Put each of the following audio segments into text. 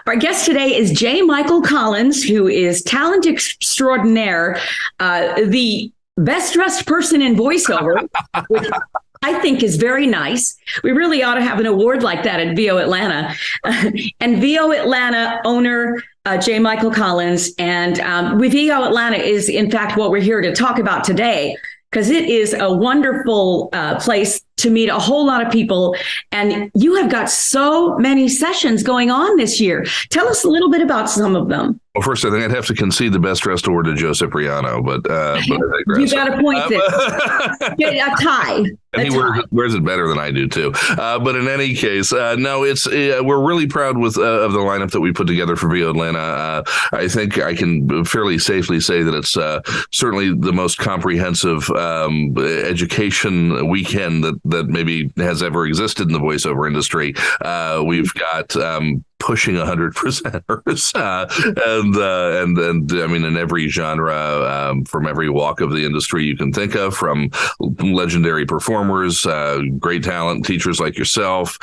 Our guest today is J. Michael Collins, who is talent extraordinaire, the best dressed person in voiceover, which I think is very nice. We really ought to have an award like that at VO Atlanta. And VO Atlanta owner, J. Michael Collins. And VO Atlanta is, in fact, what we're here to talk about today, because it is a wonderful place to meet a whole lot of people. And you have got so many sessions going on this year. Tell us a little bit about some of them. Well, first, I think I'd have to concede the best dressed award to Joe Cipriano, but I you got to point it. A tie. And he wears it better than I do, too. But in any case, no, we're really proud of the lineup that we put together for VO Atlanta. I think I can fairly safely say that it's certainly the most comprehensive education weekend that maybe has ever existed in the voiceover industry. We've got pushing 100 presenters, and I mean, in every genre, from every walk of the industry you can think of, from legendary performers, great talent, teachers like yourself,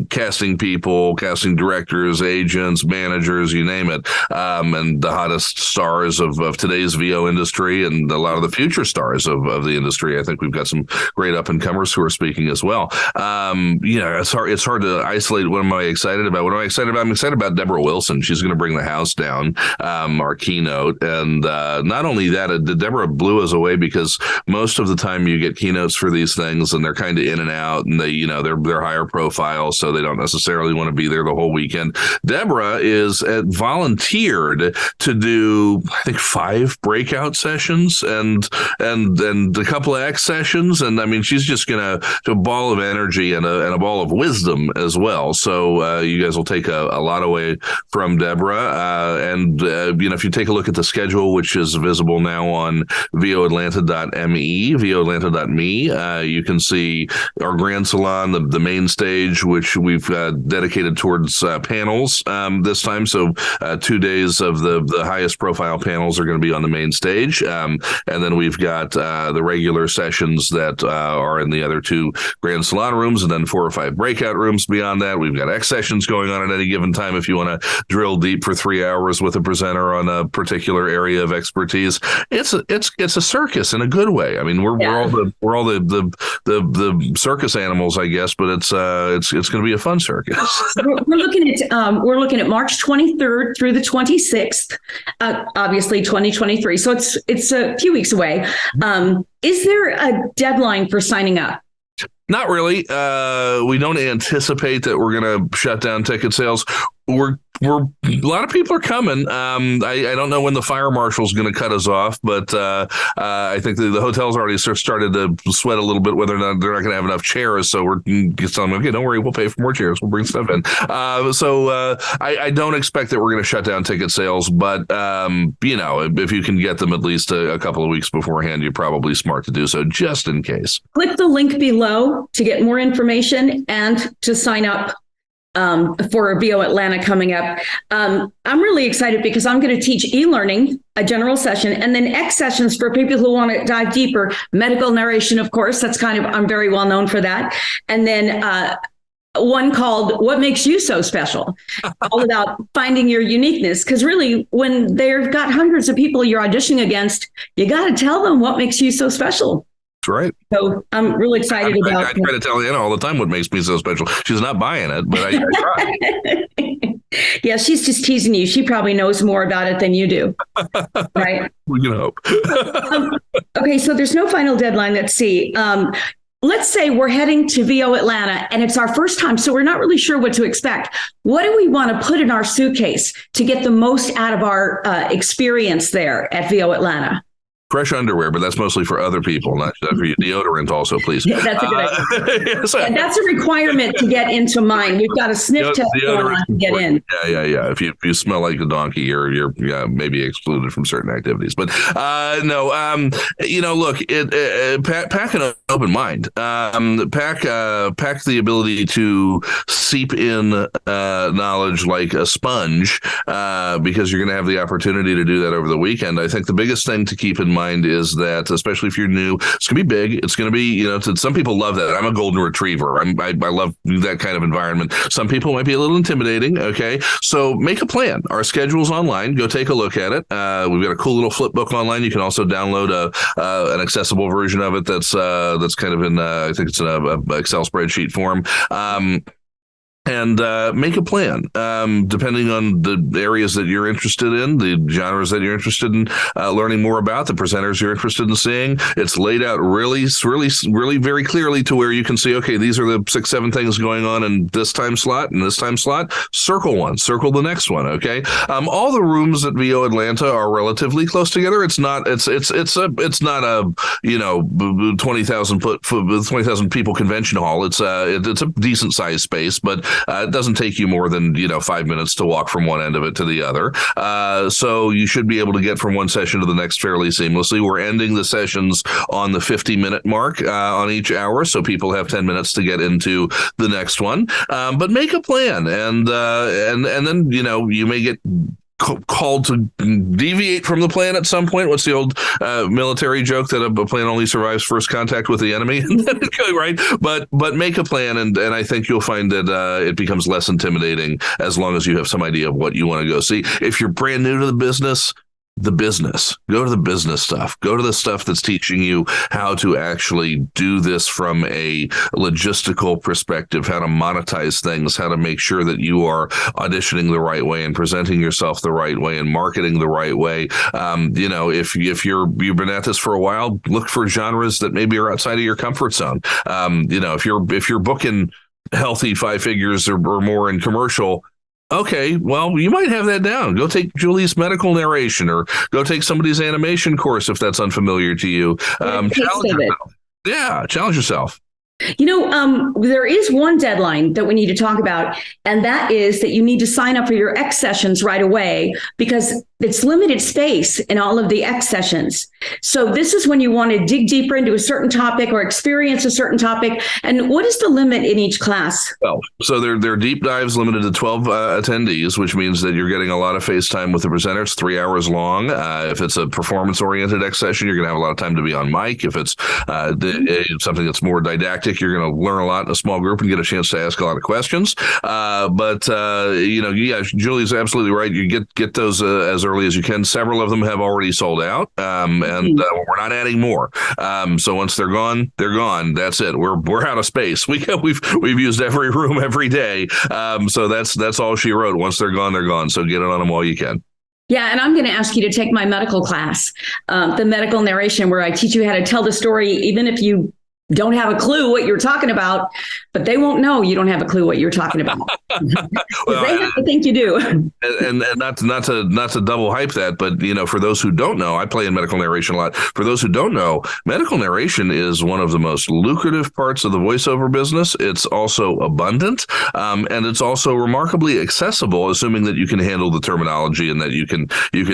casting people, casting directors, agents, managers, you name it, and the hottest stars of today's VO industry and a lot of the future stars of the industry. I think we've got some great up-and-comers who are speaking as well. It's hard to isolate what am I excited about. What am I excited about? I'm excited about Deborah Wilson. She's going to bring the house down, our keynote. And not only that, Deborah blew us away because most of the time you get keynotes for these things and they're kind of in and out and they're higher profile, so they don't necessarily want to be there the whole weekend. Deborah is volunteered to do, I think, 5 breakout sessions and a couple of X sessions. And I mean, she's just going to a ball of energy and a ball of wisdom as well. So you guys will take a lot away from Deborah. If you take a look at the schedule, which is visible now on voatlanta.me, voatlanta.me, you can see our Grand Salon, the main stage, which we've dedicated towards panels this time. So 2 days of the highest profile panels are going to be on the main stage. And then we've got the regular sessions that are in the other 2 Grand Salon rooms, and then 4 or 5 breakout rooms beyond that. We've got X sessions going on at any given time if you want to drill deep for 3 hours with a presenter on a particular area of expertise. It's a circus in a good way. I mean, we're all the circus animals, I guess, but it's going to be a fun circus. we're looking at March 23rd through the 26th, obviously 2023. So it's a few weeks away. Is there a deadline for signing up? Not really. We don't anticipate that we're going to shut down ticket sales. A lot of people are coming. I don't know when the fire marshal's going to cut us off, but I think the hotel's already started to sweat a little bit whether or not they're not going to have enough chairs. So we're just telling them, okay, don't worry, we'll pay for more chairs. We'll bring stuff in. I don't expect that we're going to shut down ticket sales, but if you can get them at least a couple of weeks beforehand, you're probably smart to do so just in case. Click the link below to get more information and to sign up for VO Atlanta coming up. I'm really excited because I'm going to teach e-learning, a general session, and then X sessions for people who want to dive deeper. Medical narration, of course, I'm very well known for that. And then one called What Makes You So Special, all about finding your uniqueness. Because really, when they've got hundreds of people you're auditioning against, you got to tell them what makes you so special. That's right. So I'm really excited about I try to tell Anna all the time what makes me so special. She's not buying it, but I try. Yeah, she's just teasing you. She probably knows more about it than you do. Right? We can hope. Okay, so there's no final deadline. Let's see. Let's say we're heading to VO Atlanta and it's our first time, so we're not really sure what to expect. What do we want to put in our suitcase to get the most out of our experience there at VO Atlanta? Fresh underwear, but that's mostly for other people, not for you. Deodorant also, please. Yeah, that's a good idea. And that's a requirement to get into mine. We've got a sniff test going on to get in. Yeah. If you smell like a donkey, you're maybe excluded from certain activities. But look, pack an open mind. Pack the ability to seep in knowledge like a sponge, because you're going to have the opportunity to do that over the weekend. I think the biggest thing to keep in mind mind is that, especially if you're new, it's going to be big. It's going to be, some people love that. I'm a golden retriever. I love that kind of environment. Some people might be a little intimidating. Okay. So make a plan. Our schedule's online. Go take a look at it. We've got a cool little flip book online. You can also download an accessible version of it that's kind of in, I think it's in a Excel spreadsheet form. And make a plan, depending on the areas that you're interested in, the genres that you're interested in learning more about, the presenters you're interested in seeing. It's laid out really very clearly to where you can see, okay, these are the 6-7 things going on in this time slot and this time slot. Circle one, circle the next one. Okay. All the rooms at VO Atlanta are relatively close together. It's not a 20,000 people convention hall. It's a decent sized space, but it doesn't take you more than 5 minutes to walk from one end of it to the other. So you should be able to get from one session to the next fairly seamlessly. We're ending the sessions on the 50-minute mark on each hour, so people have 10 minutes to get into the next one. But make a plan, and then you may get called to deviate from the plan at some point. What's the old military joke that a plan only survives first contact with the enemy? Right? But make a plan, and I think you'll find that it becomes less intimidating as long as you have some idea of what you want to go see. If you're brand new to the business, go to the business stuff. Go to the stuff that's teaching you how to actually do this from a logistical perspective, how to monetize things, how to make sure that you are auditioning the right way and presenting yourself the right way and marketing the right way. If you've been at this for a while, look for genres that maybe are outside of your comfort zone. If you're booking healthy 5 figures or more in commercial, okay, well, you might have that down. Go take Julie's medical narration, or go take somebody's animation course if that's unfamiliar to you. Challenge yourself. Yeah, challenge yourself. There is one deadline that we need to talk about, and that is that you need to sign up for your X sessions right away, because it's limited space in all of the X sessions. So this is when you want to dig deeper into a certain topic or experience a certain topic. And what is the limit in each class? Well, so they're deep dives limited to 12 attendees, which means that you're getting a lot of face time with the presenter. It's 3 hours long. If it's a performance-oriented X session, you're going to have a lot of time to be on mic. If it's something that's more didactic, you're going to learn a lot in a small group and get a chance to ask a lot of questions. Julie's absolutely right. You get those as early as you can. Several of them have already sold out, we're not adding more. So once they're gone, they're gone. That's it. We're out of space. We've used every room every day. So that's all she wrote. Once they're gone, they're gone. So get it on them while you can. Yeah, and I'm going to ask you to take my medical class, the medical narration, where I teach you how to tell the story, even if you don't have a clue what you're talking about, but they won't know you don't have a clue what you're talking about. Well, they have to think you do. And not to double hype that, but for those who don't know, I play in medical narration a lot. For those who don't know, medical narration is one of the most lucrative parts of the voiceover business. It's also abundant, and it's also remarkably accessible, assuming that you can handle the terminology and that you can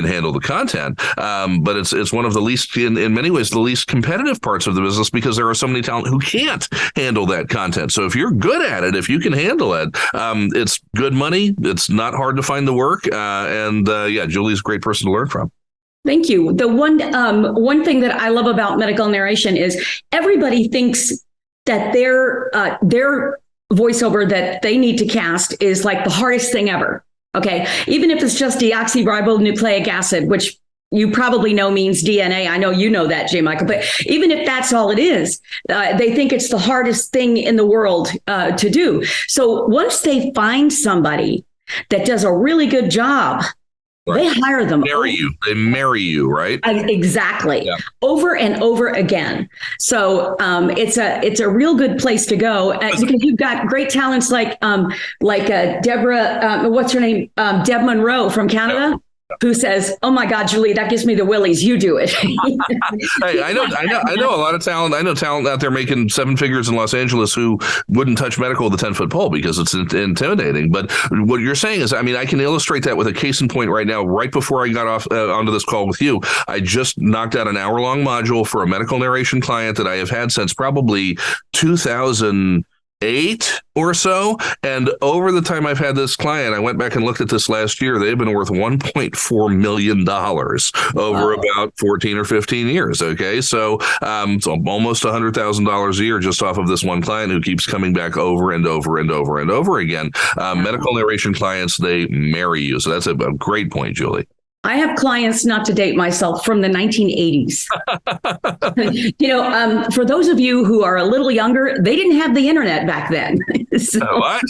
handle the content. But it's one of the least, in many ways, the least competitive parts of the business, because there are so many talent who can't handle that content. So if you're good at it, if you can handle it, it's good money. It's not hard to find the work. Julie's a great person to learn from. Thank you. The one thing that I love about medical narration is everybody thinks that their voiceover that they need to cast is like the hardest thing ever. Okay. Even if it's just deoxyribonucleic acid, which you probably know means DNA. I know you know that, J. Michael, but even if that's all it is, they think it's the hardest thing in the world to do. So once they find somebody that does a really good job, right, they hire them. They marry you, right? Exactly. Yeah. Over and over again. So it's a real good place to go, because you've got great talents like Deborah, what's her name? Deb Monroe from Canada. Yeah. Who says, "Oh my God, Julie, that gives me the willies. You do it." Hey, I know a lot of talent. I know talent out there making 7 figures in Los Angeles who wouldn't touch medical with a 10-foot pole because it's intimidating. But what you're saying is, I can illustrate that with a case in point right now. Right before I got off onto this call with you, I just knocked out an hour-long module for a medical narration client that I have had since probably 2000. 8 or so. And over the time I've had this client, I went back and looked at this last year. They've been worth $1.4 million over about 14 or 15 years. Okay. So almost $100,000 a year just off of this one client who keeps coming back over and over and over and over again. Medical narration clients, they marry you. So that's a great point, Julie. I have clients, not to date myself, from the 1980s. For those of you who are a little younger, they didn't have the internet back then. What?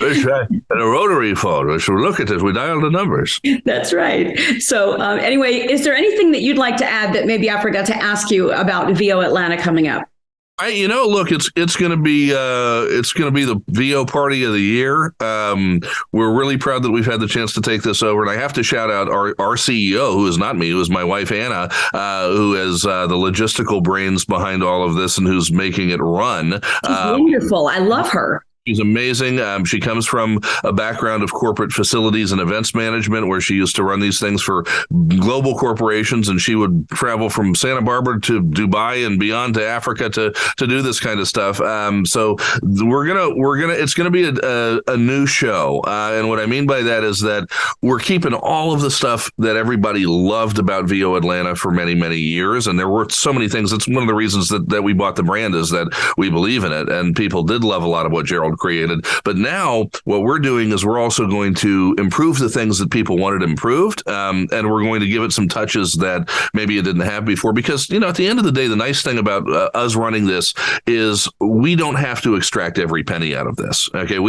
A rotary phone. We should look at it. We dial the numbers. That's right. So anyway, is there anything that you'd like to add that maybe I forgot to ask you about VO Atlanta coming up? Look, it's going to be the VO party of the year. We're really proud that we've had the chance to take this over, and I have to shout out our CEO, who is not me, who is my wife Anna, who is the logistical brains behind all of this and who's making it run. She's wonderful. I love her. She's amazing. She comes from a background of corporate facilities and events management, where she used to run these things for global corporations, and she would travel from Santa Barbara to Dubai and beyond to Africa to do this kind of stuff. So it's gonna be a new show, and what I mean by that is that we're keeping all of the stuff that everybody loved about VO Atlanta for many, many years, and there were so many things. It's one of the reasons that we bought the brand, is that we believe in it, and people did love a lot of what Gerald created. But now what we're doing is we're also going to improve the things that people wanted improved, and we're going to give it some touches that maybe it didn't have before. Because, at the end of the day, the nice thing about us running this is we don't have to extract every penny out of this. Okay,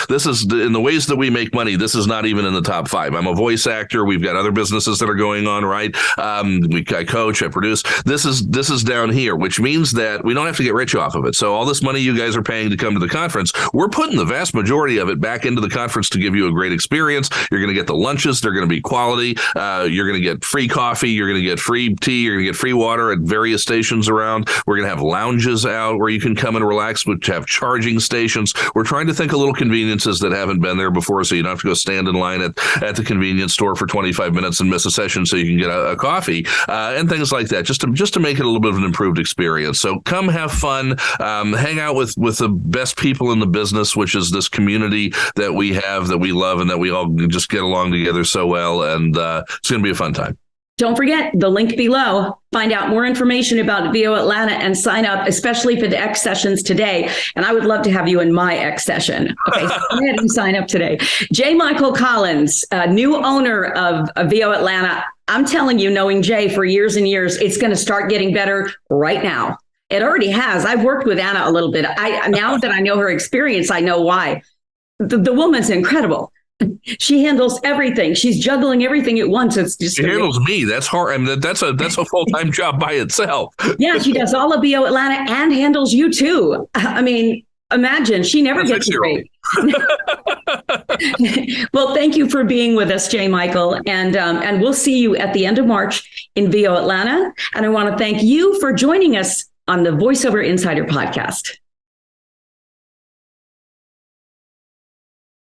this is in the ways that we make money. This is not even in the top 5. I'm a voice actor. We've got other businesses that are going on, right? I coach, I produce. This is down here, which means that we don't have to get rich off of it. So all this money you guys are paying to come to the conference, we're putting the vast majority of it back into the conference to give you a great experience. You're going to get the lunches. They're going to be quality. You're going to get free coffee. You're going to get free tea. You're going to get free water at various stations around. We're going to have lounges out where you can come and relax, which have charging stations. We're trying to think of little conveniences that haven't been there before, so you don't have to go stand in line at the convenience store for 25 minutes and miss a session so you can get a coffee and things like that, just to make it a little bit of an improved experience. So come have fun, hang out with the best people in the business, which is this community that we have, that we love, and that we all just get along together so well. And it's going to be a fun time. Don't forget the link below. Find out more information about VO Atlanta and sign up, especially for the X sessions today. And I would love to have you in my X session. Okay, so go ahead and sign up today. J. Michael Collins, new owner of VO Atlanta. I'm telling you, knowing Jay for years and years, it's going to start getting better right now. It already has. I've worked with Anna a little bit. Now that I know her experience, I know why. The woman's incredible. She handles everything. She's juggling everything at once. It's just she handles me. That's hard. I mean, that's a full-time job by itself. Yeah, she does all of VO Atlanta and handles you too. I mean, imagine, she never gets a break. Well, thank you for being with us, J. Michael, and we'll see you at the end of March in VO Atlanta. And I want to thank you for joining us on the VoiceOver Insider Podcast.